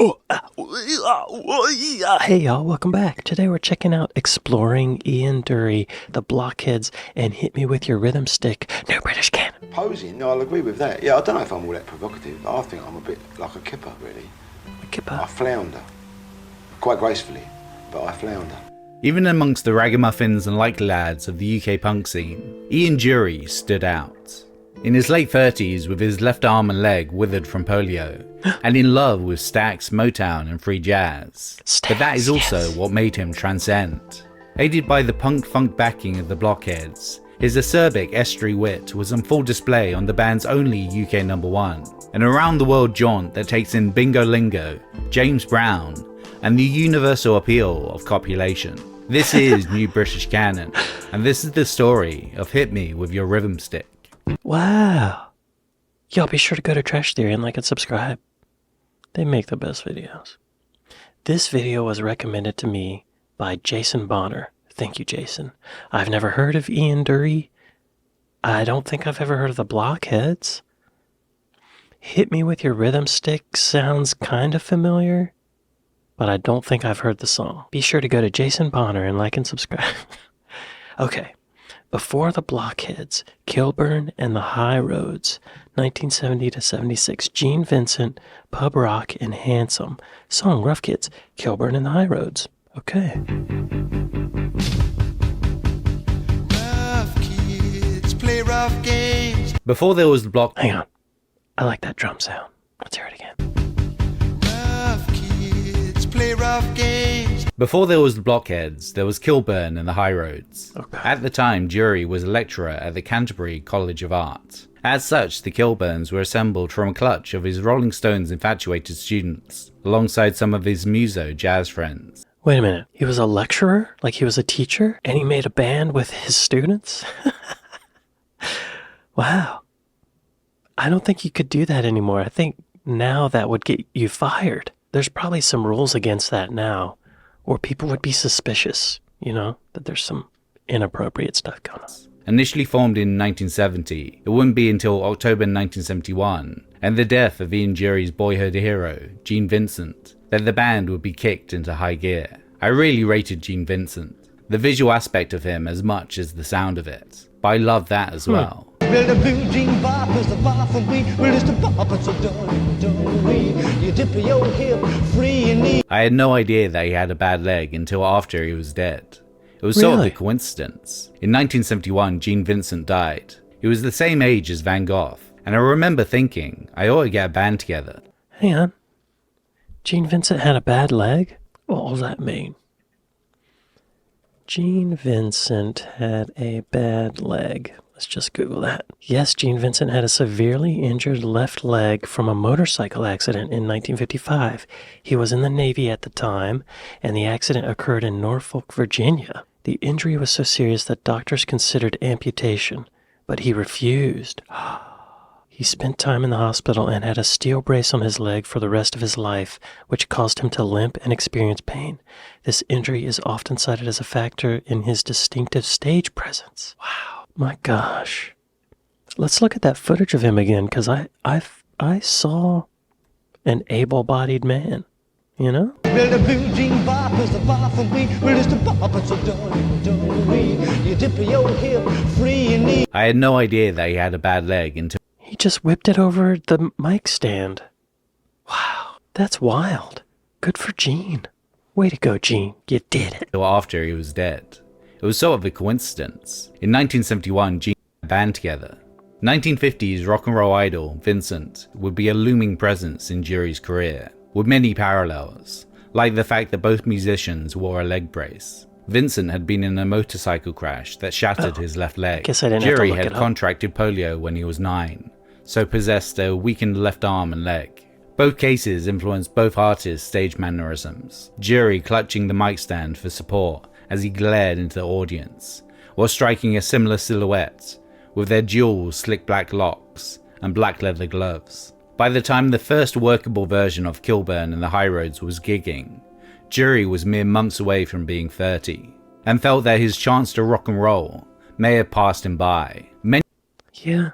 Hey y'all, welcome back. Today we're checking out Exploring Ian Dury, The Blockheads, and Hit Me With Your Rhythm Stick, New British Canon. Posing? No, I'll agree with that. Yeah, I don't know if I'm all that provocative, but I think I'm a bit like a kipper, really. A kipper? I flounder. Quite gracefully, but I flounder. Even amongst the ragamuffins and likely lads of the UK punk scene, Ian Dury stood out. In his late 30s, with his left arm and leg withered from polio, and in love with Stax, Motown and free jazz. But that is also what made him transcend. Aided by the punk-funk backing of the Blockheads, his acerbic estuary wit was on full display on the band's only UK #1, an around-the-world jaunt that takes in Bingo Lingo, James Brown, and the universal appeal of copulation. This is New British Canon, and this is the story of Hit Me With Your Rhythm Stick. Wow. Y'all be sure to go to Trash Theory and like and subscribe. They make the best videos. This video was recommended to me by Jason Bonner. Thank you, Jason. I've never heard of Ian Dury. I don't think I've ever heard of the Blockheads. Hit Me With Your Rhythm Stick sounds kind of familiar, but I don't think I've heard the song. Be sure to go to Jason Bonner and like and subscribe. Okay. Before the Blockheads, Kilburn and the High Roads, 1970 to 76, Gene Vincent, Pub Rock, and Handsome. Song Rough Kids, Kilburn and the High Roads. Okay. Rough kids play rough games. Before there was the Block... Hang on. I like that drum sound. Let's hear it again. Rough kids play rough games. Before there was the Blockheads, there was Kilburn and the High Roads. Okay. At the time, Dury was a lecturer at the Canterbury College of Art. As such, the Kilburns were assembled from a clutch of his Rolling Stones infatuated students, alongside some of his muso jazz friends. Wait a minute. He was a lecturer? Like he was a teacher? And he made a band with his students? Wow. I don't think you could do that anymore. I think now that would get you fired. There's probably some rules against that now. Or people would be suspicious, you know, that there's some inappropriate stuff going on. Initially formed in 1970, it wouldn't be until October 1971, and the death of Ian Dury's boyhood hero, Gene Vincent, that the band would be kicked into high gear. I really rated Gene Vincent, the visual aspect of him as much as the sound of it, but I loved that as well. Well, the blue jean bar is the bar for me. Well, it's the bar, but so don't we? You dip your hip free and easy. I had no idea that he had a bad leg until after he was dead. It was sort of a coincidence. In 1971, Gene Vincent died. He was the same age as Van Gogh, and I remember thinking, I ought to get a band together. Hang on. Gene Vincent had a bad leg? What does that mean? Gene Vincent had a bad leg. Let's just Google that. Yes, Gene Vincent had a severely injured left leg from a motorcycle accident in 1955. He was in the Navy at the time, and the accident occurred in Norfolk, Virginia. The injury was so serious that doctors considered amputation, but he refused. He spent time in the hospital and had a steel brace on his leg for the rest of his life, which caused him to limp and experience pain. This injury is often cited as a factor in his distinctive stage presence. Wow. My gosh. Let's look at that footage of him again, because I saw an able-bodied man, you know? Well, the blue jean bar is the bar for me. Well, it's the bar, but so don't we? You dip your hip free and easy. I had no idea that he had a bad leg until He just whipped it over the mic stand. Wow, that's wild. Good for Gene. Way to go, Gene. You did it. after he was dead. It was sort of a coincidence. In 1971, Gene had a band together. 1950s rock and roll idol Vincent would be a looming presence in Dury's career, with many parallels, like the fact that both musicians wore a leg brace. Vincent had been in a motorcycle crash that shattered his left leg. Guess I didn't have to Dury look had it up. contracted polio when he was 9, so possessed a weakened left arm and leg. Both cases influenced both artists' stage mannerisms, Dury clutching the mic stand for support as he glared into the audience, while striking a similar silhouette, with their dual slick black locks and black leather gloves. By the time the first workable version of Kilburn and the High Roads was gigging, Dury was mere months away from being 30, and felt that his chance to rock and roll may have passed him by. Yeah,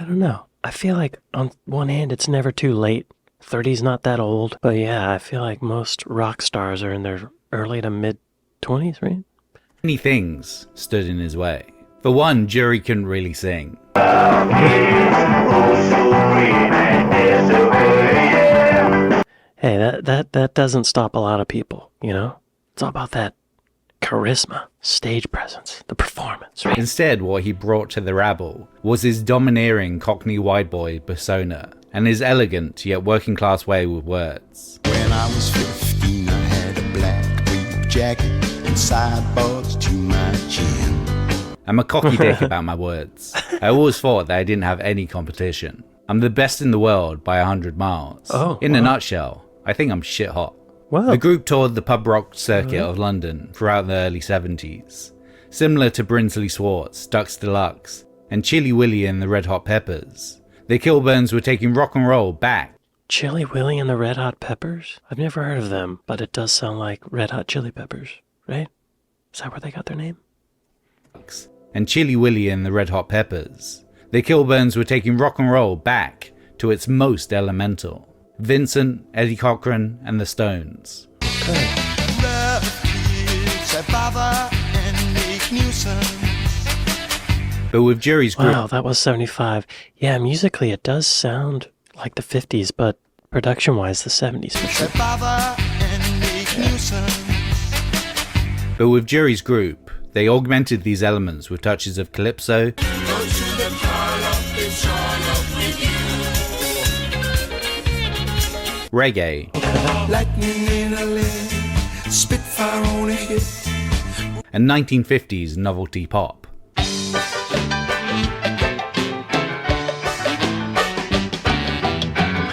I don't know. I feel like on one hand it's never too late 30's not that old. But yeah, I feel like most rock stars are in their early to mid-20s, right? Many things stood in his way. For one, Dury couldn't really sing. Hey, that doesn't stop a lot of people, you know? It's all about that charisma, stage presence, the performance, right? Instead, what he brought to the rabble was his domineering Cockney white boy persona and his elegant yet working class way with words. When I was 15, I had a black tweed jacket and sideboards to my chin. I'm a cocky dick about my words. I always thought that I didn't have any competition. I'm the best in the world by 100 miles. Oh, in a nutshell, I think I'm shit hot. Wow. The group toured the pub rock circuit of London throughout the early 70s. Similar to Brinsley Swartz, Ducks Deluxe, and Chilly Willy and the Red Hot Peppers, the Kilburns were taking rock and roll back. Chili Willy and the Red Hot Peppers? I've never heard of them, but it does sound like Red Hot Chili Peppers, right? Is that where they got their name? And Chilly Willy and the Red Hot Peppers, the Kilburns were taking rock and roll back to its most elemental. Vincent, Eddie Cochran, and the Stones. Rough kids that bother and make nuisance. But with Dury's group, Wow, that was 75. Yeah, musically it does sound like the 50s, but production-wise the 70s for sure. That bother and make nuisance. But with Dury's group, they augmented these elements with touches of calypso, reggae, Lightning in a leg, Spitfire on a hip. and 1950s novelty pop.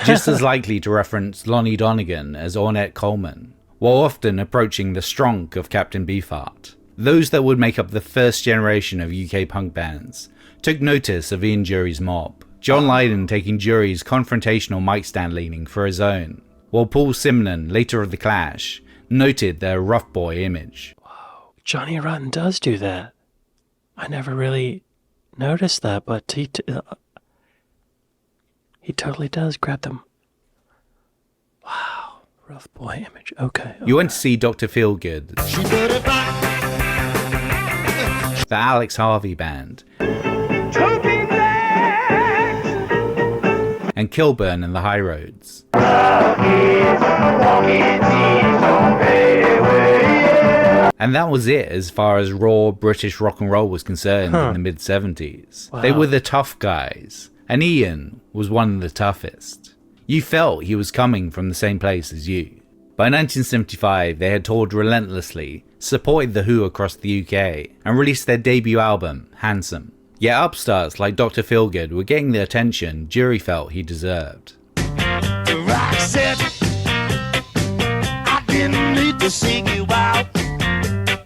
Just as likely to reference Lonnie Donegan as Ornette Coleman, while often approaching the stronk of Captain Beefheart. Those that would make up the first generation of UK punk bands took notice of Ian Dury's mob, John Lydon taking Dury's confrontational mic stand leaning for his own, while Paul Simon, later of The Clash, noted their rough boy image. Johnny Rotten does do that. I never really noticed that, but he totally does grab them. Wow, rough boy image. Okay. You went to see Dr. Feelgood, She put it back. the Alex Harvey Band, and Kilburn and the High Roads. And that was it as far as raw British rock and roll was concerned in the mid-70s. Wow. They were the tough guys, and Ian was one of the toughest. You felt he was coming from the same place as you. By 1975, they had toured relentlessly, supported The Who across the UK, and released their debut album, Handsome. Yet upstarts like Dr. Feelgood were getting the attention Dury felt he deserved. The rock said, I didn't need to seek you out.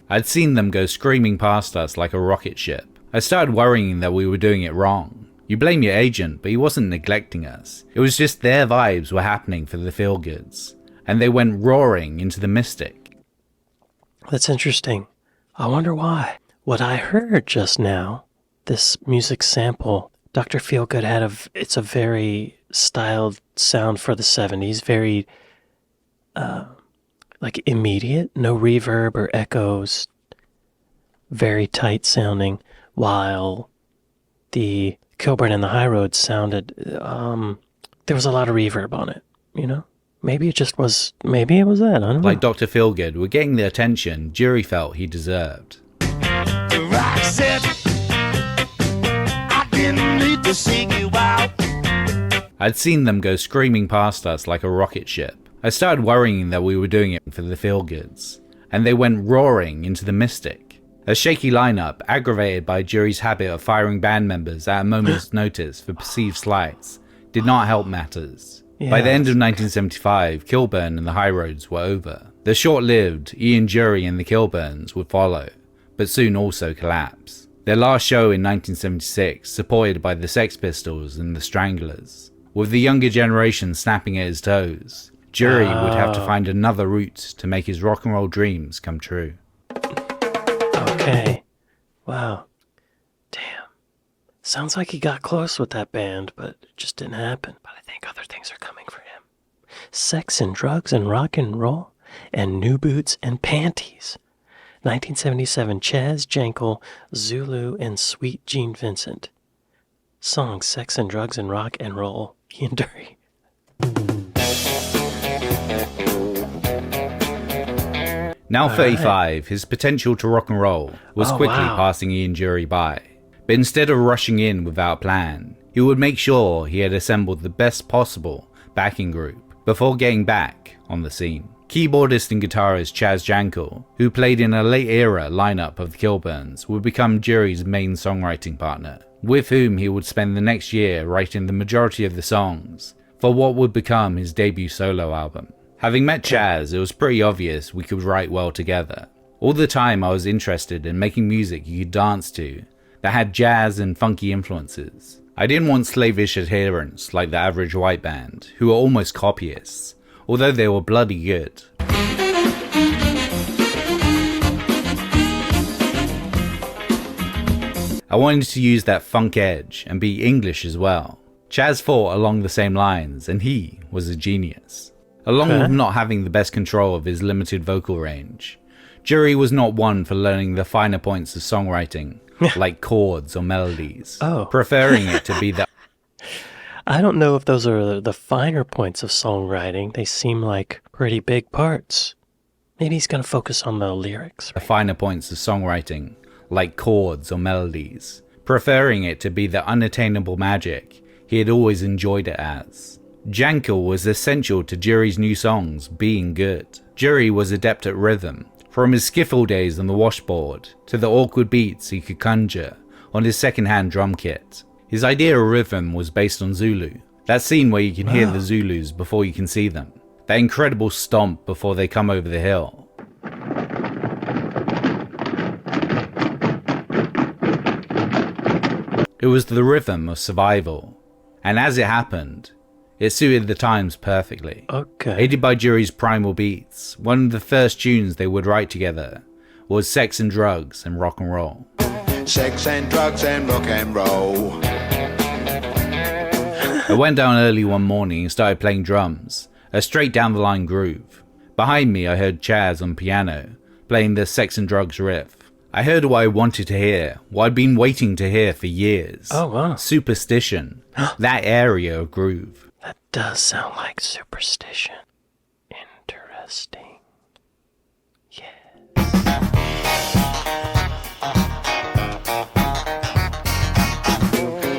I'd seen them go screaming past us like a rocket ship. I started worrying that we were doing it wrong. You blame your agent, but he wasn't neglecting us. It was just their vibes were happening for the Feelgoods, and they went roaring into the mystic. That's interesting. I wonder why. What I heard just now, this music sample, Dr. Feelgood had it's a very styled sound for the 70s, very like immediate, no reverb or echoes, very tight sounding, while the Kilburn and the High Road sounded, there was a lot of reverb on it, you know? Maybe it was that, I don't know. Like Dr. Feelgood were getting the attention Dury felt he deserved. The rock said, I didn't need to seek you out. I'd seen them go screaming past us like a rocket ship. I started worrying that we were doing it for the Feelgoods, and they went roaring into the mystic. A shaky lineup, aggravated by Dury's habit of firing band members at a moment's notice for perceived slights, did not help matters. By the end of 1975, Kilburn and the High Roads were over. The short-lived Ian Dury and the Kilburns would follow, but soon also collapse. Their last show in 1976, supported by the Sex Pistols and the Stranglers. With the younger generation snapping at his toes, Dury would have to find another route to make his rock and roll dreams come true. Okay. Wow. Damn. Sounds like he got close with that band, but it just didn't happen. But I think other things are coming for him. Sex and Drugs and Rock and Roll, and New Boots and Panties. 1977, Chaz Jankel, Zulu, and Sweet Gene Vincent. Song Sex and Drugs and Rock and Roll, Ian Dury. Now 35, his potential to rock and roll was quickly passing Ian Dury by. But instead of rushing in without a plan, he would make sure he had assembled the best possible backing group before getting back on the scene. Keyboardist and guitarist Chaz Jankel, who played in a late era lineup of the Kilburns, would become Dury's main songwriting partner, with whom he would spend the next year writing the majority of the songs for what would become his debut solo album. Having met Chaz, it was pretty obvious we could write well together. All the time I was interested in making music you could dance to that had jazz and funky influences. I didn't want slavish adherents like the average white band, who were almost copyists, although they were bloody good. I wanted to use that funk edge and be English as well. Chaz thought along the same lines, and he was a genius. Along with not having the best control of his limited vocal range, Dury was not one for learning the finer points of songwriting, like chords or melodies, preferring it to be the... I don't know if those are the finer points of songwriting. They seem like pretty big parts. Maybe he's going to focus on the lyrics. The finer points of songwriting, like chords or melodies, preferring it to be the unattainable magic he had always enjoyed it as. Jankel was essential to Dury's new songs being good. Dury was adept at rhythm, from his skiffle days on the washboard to the awkward beats he could conjure on his second-hand drum kit. His idea of rhythm was based on Zulu, that scene where you can hear the Zulus before you can see them, that incredible stomp before they come over the hill. It was the rhythm of survival, and as it happened, it suited the times perfectly. Aided by Dury's primal beats, one of the first tunes they would write together was Sex and Drugs and Rock and Roll. Sex and drugs and rock and roll. I went down early one morning and started playing drums, a straight down the line groove. Behind me I heard Chaz on piano, playing the Sex and Drugs riff. I heard what I wanted to hear, what I'd been waiting to hear for years. Superstition, that area of groove. That does sound like Superstition. Interesting.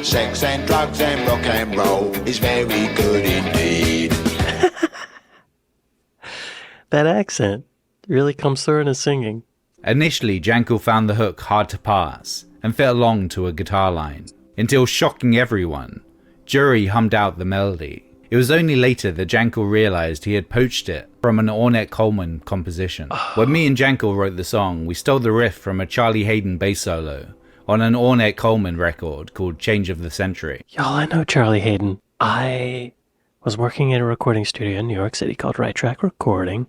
Sex and drugs and rock and roll is very good indeed. That accent really comes through in his singing. Initially, Jankel found the hook hard to pass and fit along to a guitar line, until shocking everyone, Dury hummed out the melody. It was only later that Jankel realised he had poached it from an Ornette Coleman composition. When me and Jankel wrote the song, we stole the riff from a Charlie Hayden bass solo on an Ornette Coleman record called Change of the Century. Y'all, I know Charlie Hayden. I was working at a recording studio in New York City called Right Track Recording,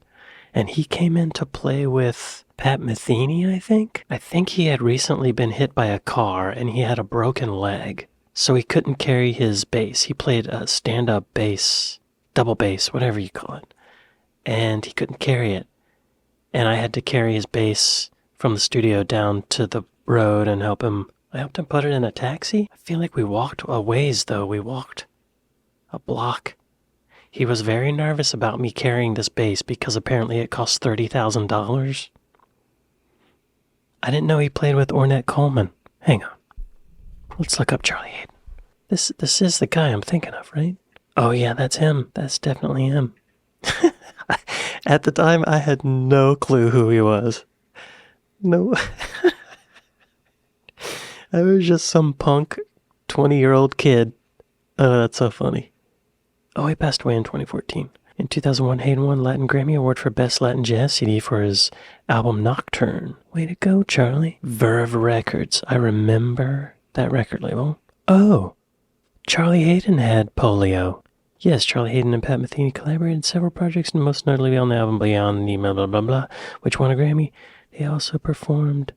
and he came in to play with Pat Metheny, I think. I think he had recently been hit by a car and he had a broken leg, so he couldn't carry his bass. He played a stand-up bass, double bass, whatever you call it, and he couldn't carry it. And I had to carry his bass from the studio down to the road and help him. I helped him put it in a taxi. I feel like we walked a ways, though. We walked a block. He was very nervous about me carrying this bass because apparently it cost $30,000. I didn't know he played with Ornette Coleman. Hang on. Let's look up Charlie Hayden. This is the guy I'm thinking of, right? Oh yeah, that's him. That's definitely him. At the time, I had no clue who he was. No. I was just some punk 20-year-old kid. Oh, that's so funny. Oh, he passed away in 2014. In 2001, Hayden won Latin Grammy Award for Best Latin Jazz CD for his album Nocturne. Way to go, Charlie. Verve Records. I remember that record label. Oh, Charlie Hayden had polio. Yes, Charlie Hayden and Pat Metheny collaborated in several projects, and most notably on the album Beyond the Blah Blah Blah, which won a Grammy. They also performed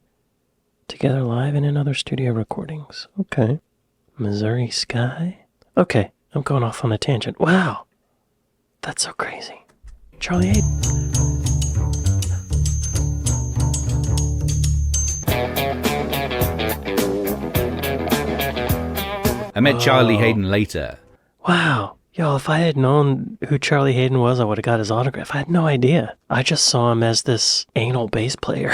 together live and in other studio recordings. Okay. Missouri Sky. Okay, I'm going off on a tangent. Wow. That's so crazy. Charlie Hayden. I met Charlie Hayden later. Wow. Yo, if I had known who Charlie Hayden was, I would have got his autograph. I had no idea. I just saw him as this anal bass player.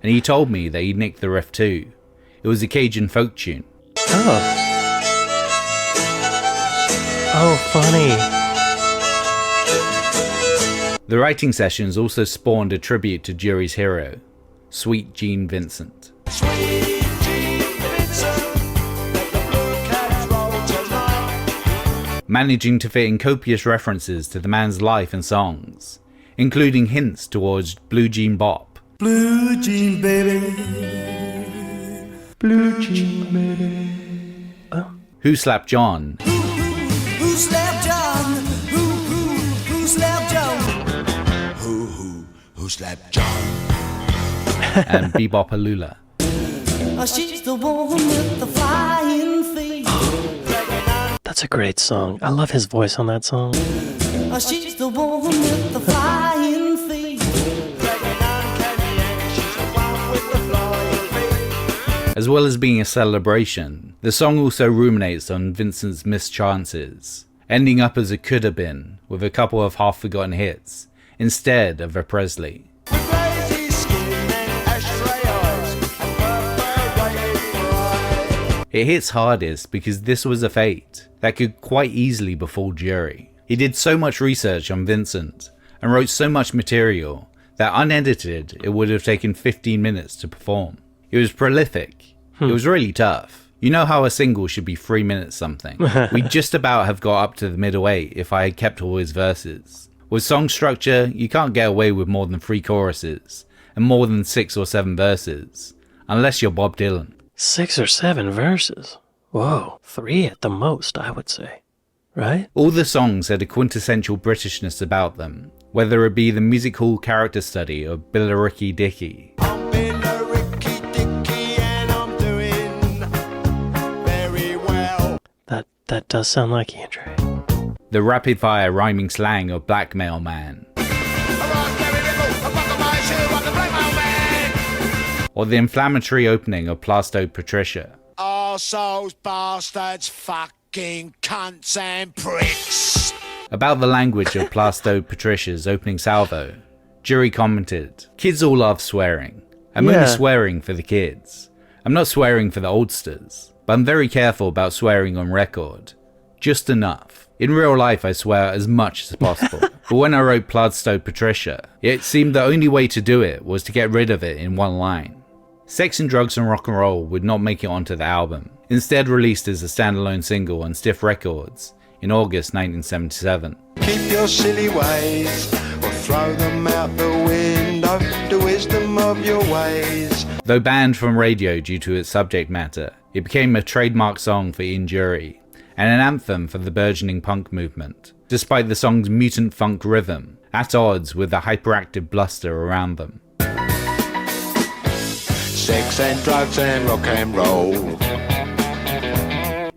And he told me that he nicked the riff too. It was a Cajun folk tune. Oh. Oh, funny. The writing sessions also spawned a tribute to Dury's hero, Sweet Gene Vincent. Managing to fit in copious references to the man's life and songs, including hints towards Blue Jean Bop. Blue jean baby. Blue Jean, baby. Oh. Who Slapped John? Who slapped John? Who slapped John? Who slapped John? And Bebopalula. She's the woman with the flying feet. That's a great song. I love his voice on that song. She's the woman with the flying feet. As well as being a celebration, the song also ruminates on Vincent's missed chances, ending up as it could have been, with a couple of half-forgotten hits, instead of a Presley. It hits hardest because this was a fate that could quite easily befall Dury. He did so much research on Vincent and wrote so much material that unedited it would have taken 15 minutes to perform. It was prolific. It was really tough. You know how a single should be 3 minutes something. We'd just about have got up to the middle 8 if I had kept all his verses. With song structure, you can't get away with more than 3 choruses and more than 6 or 7 verses, unless you're Bob Dylan. 6 or 7 verses. Whoa, 3 at the most, I would say. Right? All the songs had a quintessential Britishness about them, whether it be the music hall character study or Billericay Dicky. I'm Billericay Dicky and I'm doing very well. That does sound like Ian Dury. The rapid fire rhyming slang of Blackmail Man. Or the inflammatory opening of Plastow Patricia. Arseholes, bastards, fucking cunts and pricks. About the language of Plastow Patricia's opening salvo, Dury commented, "Kids all love swearing. I'm only swearing for the kids. I'm not swearing for the oldsters, but I'm very careful about swearing on record. Just enough. In real life I swear as much as possible. But when I wrote Plastow Patricia, it seemed the only way to do it was to get rid of it in one line. Sex and Drugs and Rock and Roll would not make it onto the album, instead released as a standalone single on Stiff Records in August 1977. Keep your silly ways, or throw them out the window, the wisdom of your ways. Though banned from radio due to its subject matter, it became a trademark song for Ian Dury, and an anthem for the burgeoning punk movement, despite the song's mutant funk rhythm, at odds with the hyperactive bluster around them. Sex and drugs and rock and roll.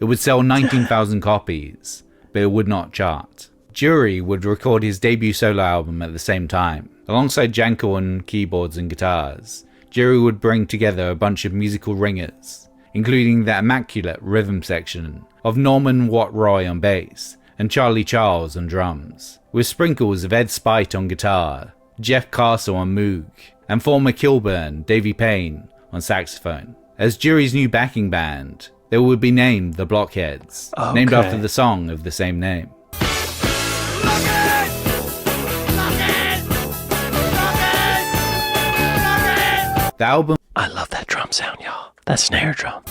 It would sell 19,000 copies, but it would not chart. Dury would record his debut solo album at the same time. Alongside Janko on keyboards and guitars, Dury would bring together a bunch of musical ringers, including the immaculate rhythm section of Norman Watt Roy on bass and Charlie Charles on drums, with sprinkles of Ed Spite on guitar, Jeff Castle on Moog, and former Kilburn Davy Payne on saxophone. As Dury's new backing band, they would be named The Blockheads, named after the song of the same name. The album... I love that drum sound, y'all. That snare drum.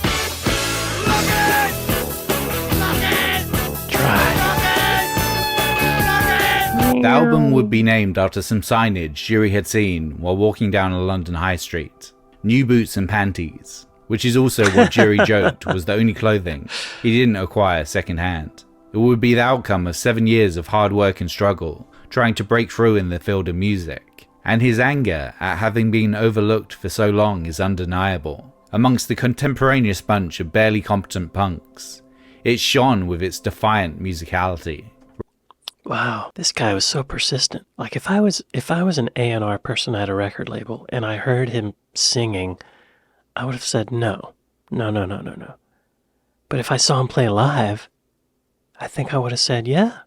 The album would be named after some signage Dury had seen while walking down a London high street. New Boots and Panties, which is also what Dury joked was the only clothing he didn't acquire second hand. It would be the outcome of 7 years of hard work and struggle, trying to break through in the field of music. And his anger at having been overlooked for so long is undeniable. Amongst the contemporaneous bunch of barely competent punks, it shone with its defiant musicality. Wow, this guy was so persistent. Like if I was an A&R person at a record label and I heard him singing, I would have said no. No. But if I saw him play live, I think I would have said, yeah,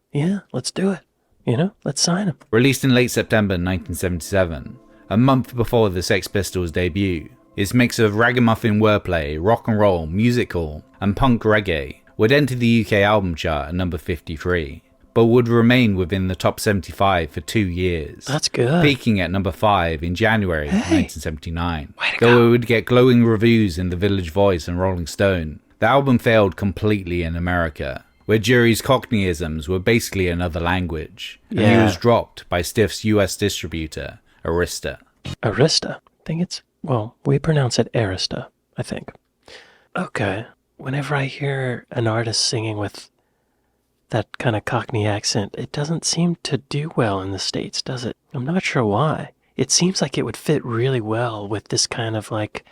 let's do it. You know, let's sign him. Released in late September 1977, a month before the Sex Pistols' debut, its mix of ragamuffin wordplay, rock and roll, musical, and punk reggae would enter the UK album chart at number 53, but would remain within the top 75 for 2 years. That's good. Peaking at number 5 in January 1979. Way to Though go. it would get glowing reviews in the Village Voice and Rolling Stone, the album failed completely in America, where Dury's Cockneyisms were basically another language, and he Yeah. was dropped by Stiff's US distributor, Arista. Arista. I think it's, well, we pronounce it Arista, I think. Okay. Whenever I hear an artist singing with that kind of Cockney accent, it doesn't seem to do well in the States, does it? I'm not sure why. It seems like it would fit really well with this kind of like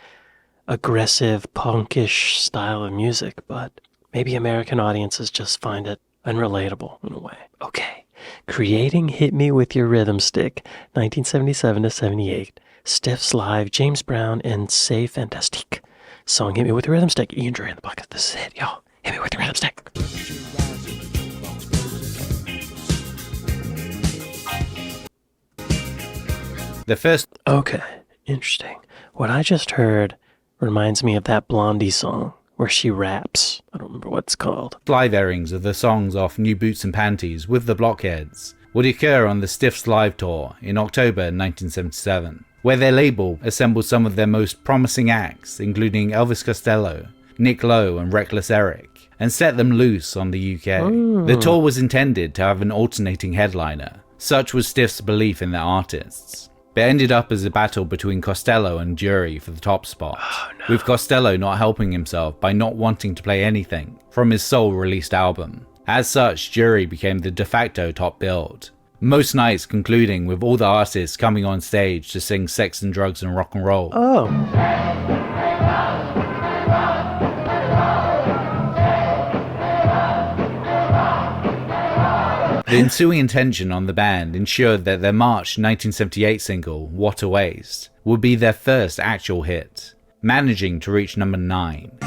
aggressive, punkish style of music, but maybe American audiences just find it unrelatable in a way. Okay. Creating Hit Me With Your Rhythm Stick, 1977 to 78. Stiffs Live, James Brown, and C'est Fantastique. Song Hit Me With Your Rhythm Stick. Ian Dury The Blockheads. This is it, yo. Hit me with your rhythm stick. The first Okay, interesting. What I just heard reminds me of that Blondie song where she raps. I don't remember what it's called. live airings of the songs off New Boots and Panties with the Blockheads would occur on the Stiffs live tour in October 1977, where their label assembled some of their most promising acts, including Elvis Costello, Nick Lowe, and Reckless Eric, and set them loose on the UK. The tour was intended to have an alternating headliner. Such was Stiff's belief in their artists, but ended up as a battle between Costello and Dury for the top spot, with Costello not helping himself by not wanting to play anything from his sole released album. As such, Dury became the de facto top billed, most nights concluding with all the artists coming on stage to sing Sex and Drugs and Rock and Roll. Oh. The ensuing tension on the band ensured that their March 1978 single, What a Waste, would be their first actual hit, managing to reach number 9.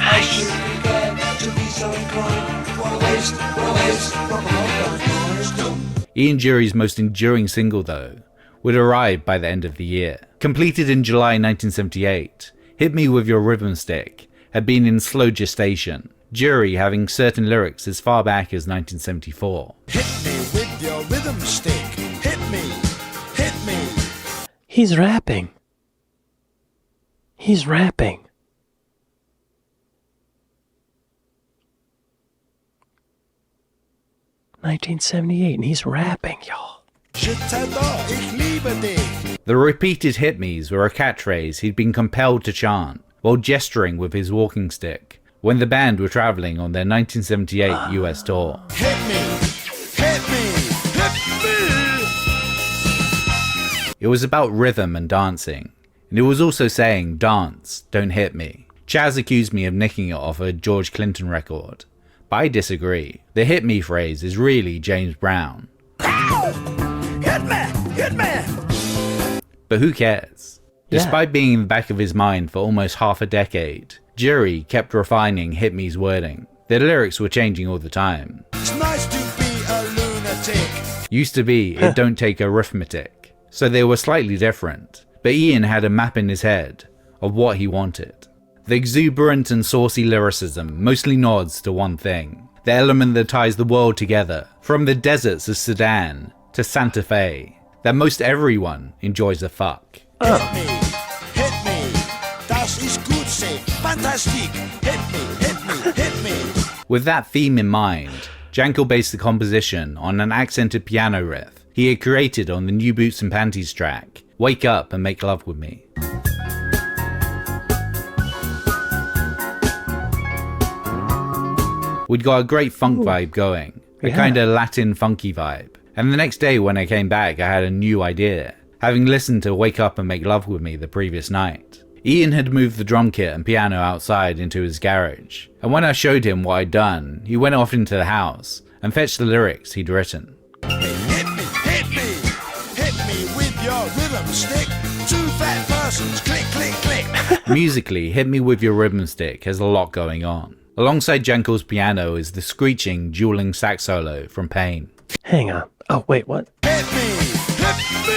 Ian Dury's most enduring single, though, would arrive by the end of the year. Completed in July 1978, Hit Me With Your Rhythm Stick had been in slow gestation, Dury having certain lyrics as far back as 1974. Hit me with your rhythm stick. Hit me. Hit me. He's rapping. He's rapping. ...1978, and he's rapping, y'all. Je t'adore, ich liebe dich. The repeated hit me's were a catchphrase he'd been compelled to chant while gesturing with his walking stick when the band were travelling on their 1978 US tour. Hit me. Hit me. Hit me. It was about rhythm and dancing, and it was also saying, "Dance, don't hit me." Chaz accused me of nicking it off a George Clinton record, but I disagree. The hit me phrase is really James Brown. Hit me. Hit me. But who cares? Yeah. Despite being in the back of his mind for almost half a decade, Dury kept refining hit me's wording. Their lyrics were changing all the time. It's nice to be a lunatic. Used to be, it don't take arithmetic. So they were slightly different, but Ian had a map in his head of what he wanted. The exuberant and saucy lyricism mostly nods to one thing, the element that ties the world together, from the deserts of Sudan to Santa Fe, that most everyone enjoys a fuck. Hit me. Hit me. Das ist gut, say fantastic. Hit me. Hit me. Hit me. With that theme in mind, Jankel based the composition on an accented piano riff he had created on the New Boots and Panties track, Wake Up and Make Love With Me. We'd got a great funk vibe going, a kind of Latin funky vibe, and the next day when I came back I had a new idea, having listened to Wake Up and Make Love With Me the previous night. Ian had moved the drum kit and piano outside into his garage, and when I showed him what I'd done, he went off into the house and fetched the lyrics he'd written. Hey, your rhythm stick. Two fat persons, click, click, click. Musically, Hit Me With Your Rhythm Stick has a lot going on. Alongside Jankel's piano is the screeching, dueling sax solo from Pain. Hang on. Oh, wait, what? Hit me, hit me.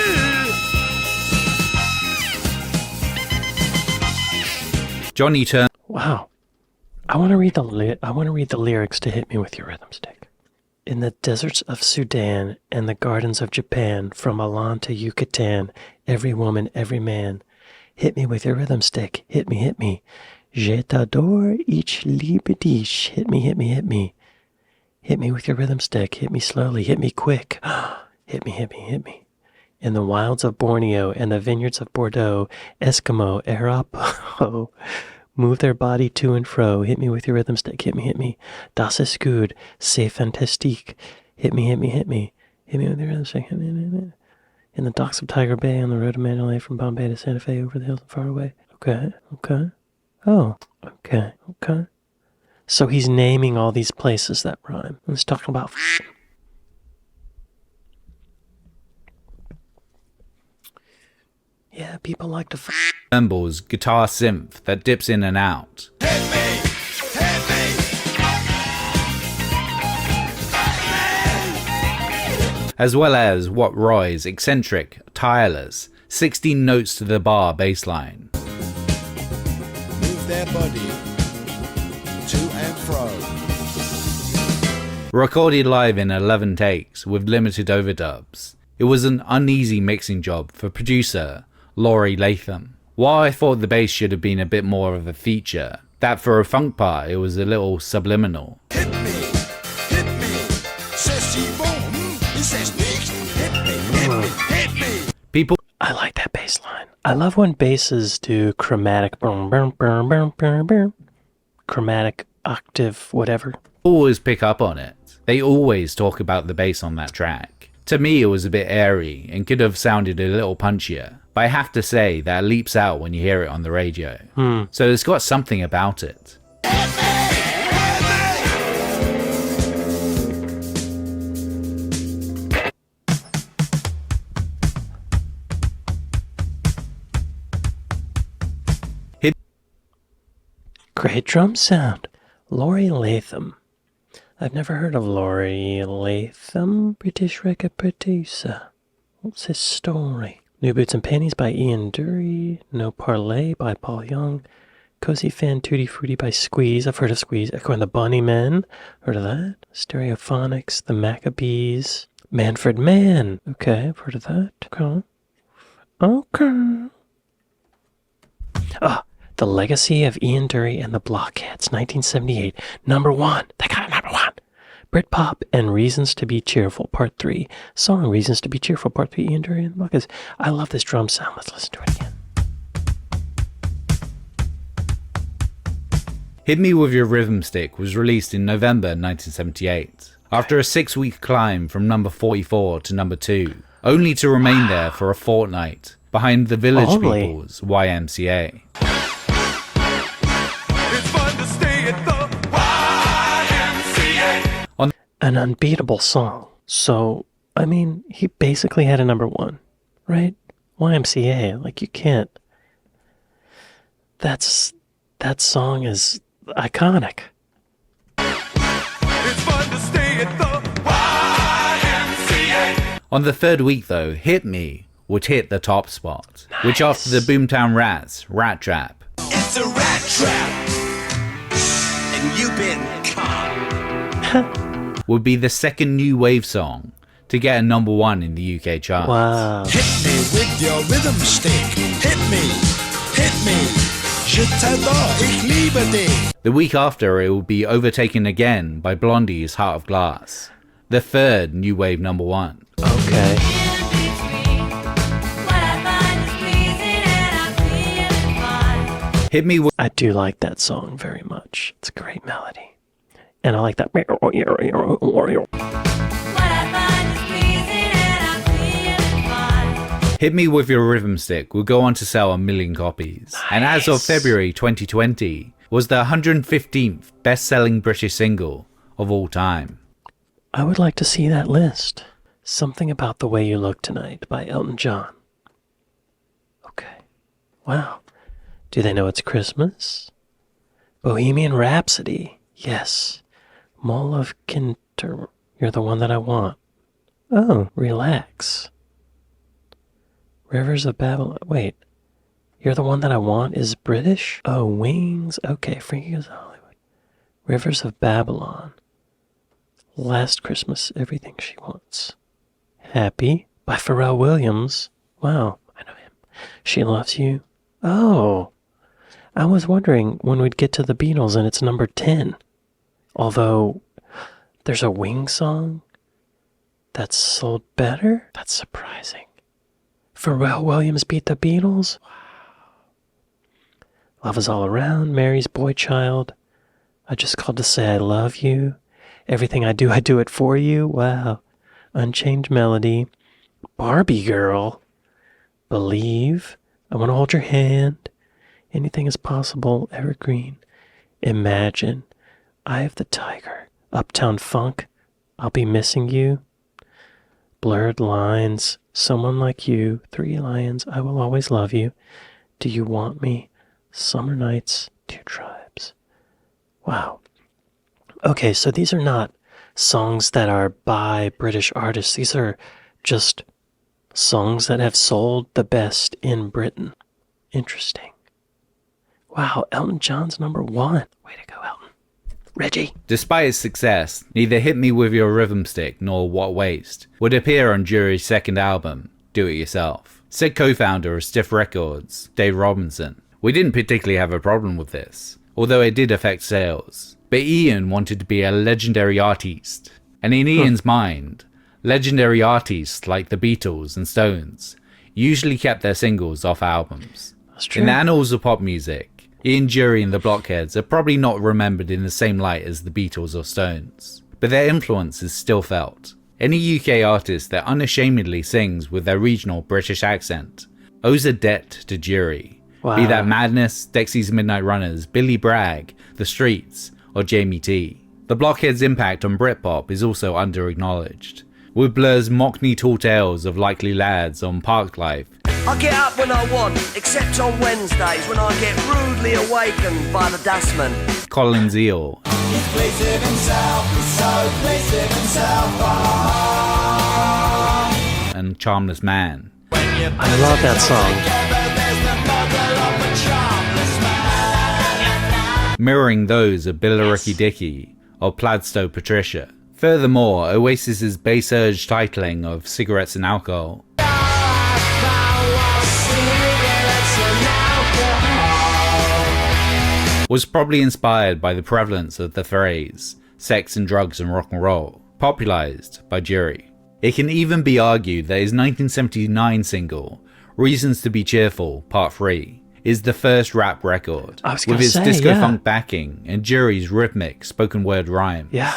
Johnny Turner Wow. I want to read the lyrics to Hit Me With Your Rhythm Stick. In the deserts of Sudan and the gardens of Japan, from Milan to Yucatan, every woman, every man, hit me with your rhythm stick, hit me, hit me. Je t'adore, ich liebe dich, hit me, hit me, hit me. Hit me with your rhythm stick, hit me slowly, hit me quick. Hit me, hit me, hit me. In the wilds of Borneo and the vineyards of Bordeaux, Eskimo, Arapaho, move their body to and fro. Hit me with your rhythm stick. Hit me, hit me. Das ist gut. C'est fantastique. Hit me, hit me, hit me. Hit me with your rhythm stick. Hit me, hit me, hit me. In the docks of Tiger Bay, on the road to Mandalay, from Bombay to Santa Fe, over the hills and far away. Okay, okay. Oh, okay, okay. So he's naming all these places that rhyme. He's talking about yeah, people like to Turnbull's guitar synth that dips in and out. Hit me, hit me. As well as What Roy's eccentric, tireless, 16 notes to the bar bass line. Move their body to and fro. Recorded live in 11 takes with limited overdubs. It was an uneasy mixing job for producer Laurie Latham. While I thought the bass should have been a bit more of a feature, that for a funk part it was a little subliminal. Hit me, says she won't, he says nicht. Hit me, hit me. People I like that bass line. I love when basses do chromatic boom, boom, boom, boom, boom, boom. Chromatic octave, whatever. always pick up on it. They always talk about the bass on that track. To me it was a bit airy and could have sounded a little punchier, but I have to say that it leaps out when you hear it on the radio. So it's got something about it. Great drum sound. Laurie Latham. I've never heard of Laurie Latham. British record producer. What's his story? New Boots and Panties by Ian Dury. No Parlay by Paul Young. Cozy Fan Tutti Frutti by Squeeze. I've heard of Squeeze. Echo and the Bunnymen. Heard of that. Stereophonics. The Maccabees. Manfred Mann. Okay, I've heard of that. Okay. Okay. Ah. The Legacy of Ian Dury and the Blockheads, 1978. Number one. They got a number one. Britpop and Reasons to Be Cheerful, Part 3. Song Reasons to Be Cheerful, Part 3, Ian Dury and the Blockheads. I love this drum sound. Let's listen to it again. Hit Me With Your Rhythm Stick was released in November 1978, after a 6-week climb from number 44 to number 2, only to remain there for a fortnight, behind the Village People's YMCA. An unbeatable song. So, I mean, he basically had a number one, right? YMCA, like you can't. That song is iconic. It's fun to stay at the YMCA. On the third week though, Hit Me would hit the top spot, which after the Boomtown Rats, Rat Trap, It's a rat trap, and you've been caught. would be the second new wave song to get a number 1 in the UK chart. Wow. Hit me with your rhythm stick. Hit me, hit me. Je t'adore, ich liebe dich. The week after, it would be overtaken again by Blondie's Heart of Glass, the third new wave number 1. Okay. Hit Me With I do like that song very much. It's a great melody. And I like that. Hit Me With Your Rhythm Stick will go on to sell 1 million copies, and as of February 2020, was the 115th best-selling British single of all time. I would like to see that list. Something About the Way You Look Tonight by Elton John. Wow. Do they know it's Christmas? Bohemian Rhapsody. Yes. Mull of Kinter. You're the one that I want. Oh, Relax. Rivers of Babylon. Wait. You're the one that I want is British? Oh, Wings. Okay, Frankie Goes to Hollywood. Rivers of Babylon. Last Christmas, Everything She Wants. Happy by Pharrell Williams. Wow, I know him. She Loves You. Oh, I was wondering when we'd get to the Beatles and it's number 10. Although, there's a Wings song that's sold better? That's surprising. Pharrell Williams beat the Beatles? Wow. Love Is All Around, Mary's Boy Child. I Just Called to Say I Love You. Everything I Do It For You. Wow. Unchained Melody. Barbie Girl. Believe. I Want to Hold Your Hand. Anything Is Possible. Evergreen. Imagine. Eye of the Tiger. Uptown Funk. I'll Be Missing You. Blurred Lines. Someone Like You. Three Lions. I Will Always Love You. Do You Want Me? Summer Nights. Two Tribes. Wow. Okay, so these are not songs that are by British artists. These are just songs that have sold the best in Britain. Interesting. Wow, Elton John's number 1. Way to go, Elton. Reggie. Despite its success, neither Hit Me With Your Rhythm Stick nor What Waste would appear on Jury's second album, Do It Yourself. Said co-founder of Stiff Records, Dave Robinson, "We didn't particularly have a problem with this, although it did affect sales. But Ian wanted to be a legendary artiste, and in Ian's mind, legendary artists like the Beatles and Stones usually kept their singles off albums. That's true. In the annals of pop music, Ian Dury and the Blockheads are probably not remembered in the same light as the Beatles or Stones, but their influence is still felt. Any UK artist that unashamedly sings with their regional British accent owes a debt to Dury. Wow. Be that Madness, Dexy's Midnight Runners, Billy Bragg, The Streets, or Jamie T. The Blockheads' impact on Britpop is also under-acknowledged, with Blur's mockney tall tales of likely lads on Parklife. I get up when I want, except on Wednesdays when I get rudely awakened by the dustman. Colin's Eel. And Charmless Man. I love that song. Mirroring those of Billericay Dickie or Pladstow Patricia. Furthermore, Oasis's bass urge titling of Cigarettes and Alcohol was probably inspired by the prevalence of the phrase sex and drugs and rock and roll, popularized by Dury. It can even be argued that his 1979 single, Reasons to Be Cheerful, Part 3, is the first rap record, with its disco-funk backing and Dury's rhythmic spoken word rhymes. Yeah.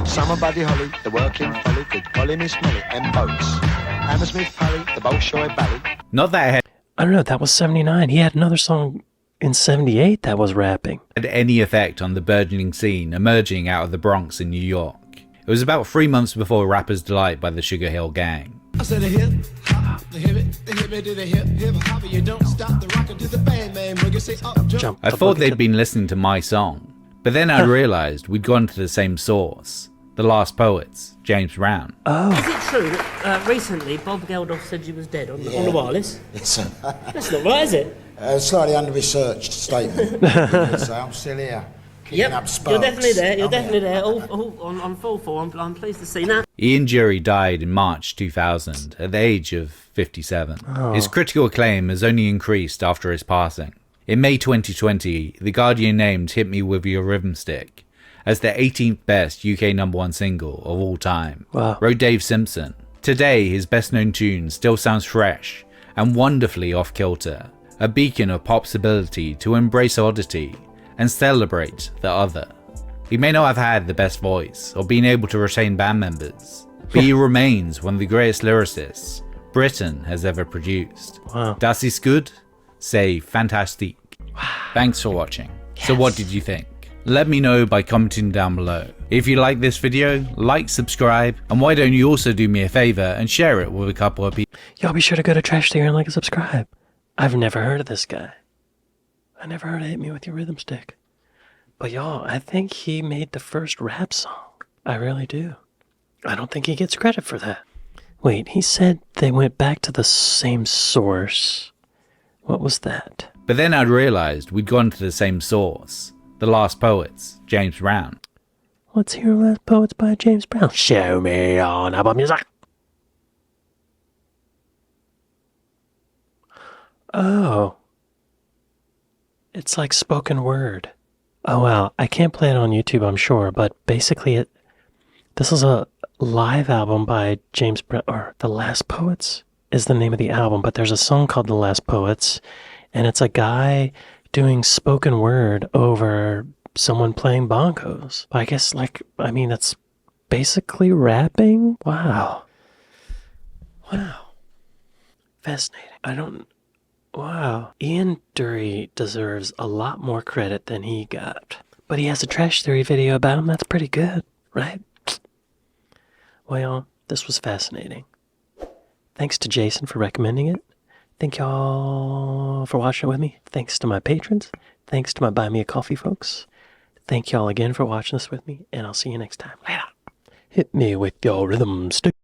Summer Buddy Holly, the working folly, good golly Miss Molly, and boats. Hammersmith Polly, the Bolshoi Bally. Not that it had I don't know, that was 79. He had another song in 78 that was rapping. any effect on the burgeoning scene emerging out of the Bronx in New York. It was about 3 months before Rapper's Delight by the Sugar Hill Gang. I said a hip hop, the hip it to the hip hop, you don't stop the rocker to the bang bang boogie, say up jump. I thought they'd been listening to my song, but then I realised we'd gone to the same source. The Last Poets, James Brown. Oh. Is it true that recently Bob Geldof said you was dead on the wireless? It's That's not right, is it? a slightly under-researched statement. So I'm still here, keeping up sparks. You're definitely there. You're I'm definitely here. there. All on full form. I'm pleased to see that. Ian Dury died in March 2000 at the age of 57. His critical acclaim has only increased after his passing. In May 2020, The Guardian named Hit Me With Your Rhythm Stick as the 18th best UK #1 single of all time, wrote Dave Simpson. Today, his best-known tune still sounds fresh and wonderfully off-kilter, a beacon of pop's ability to embrace oddity and celebrate the other. He may not have had the best voice or been able to retain band members, but he remains one of the greatest lyricists Britain has ever produced. Wow. Das ist gut? Say fantastic. Thanks for watching. So what did you think? Let me know by commenting down below. If you like this video, like, subscribe, and why don't you also do me a favor and share it with a couple of people. Y'all be sure to go to Trash Theory and like and subscribe. I've never heard of this guy. I never heard of Hit Me With Your Rhythm Stick. But y'all, I think he made the first rap song. I really do. I don't think he gets credit for that. Wait, he said they went back to the same source. What was that? But then I'd realised we'd gone to the same source. The Last Poets, James Brown. Let's hear Last Poets by James Brown. Show me on Apple Music. Oh. It's like spoken word. Oh wow, I can't play it on YouTube, I'm sure, but basically this is a live album by James Brown, or The Last Poets is the name of the album, but there's a song called The Last Poets, and it's a guy doing spoken word over someone playing bongos. I guess, that's basically rapping? Wow. Fascinating. Wow. Ian Dury deserves a lot more credit than he got. But he has a Trash Theory video about him that's pretty good, right? Well, this was fascinating. Thanks to Jason for recommending it. Thank y'all for watching with me. Thanks to my patrons. Thanks to my Buy Me a Coffee folks. Thank y'all again for watching this with me, and I'll see you next time. Later. Hit me with your rhythm stick.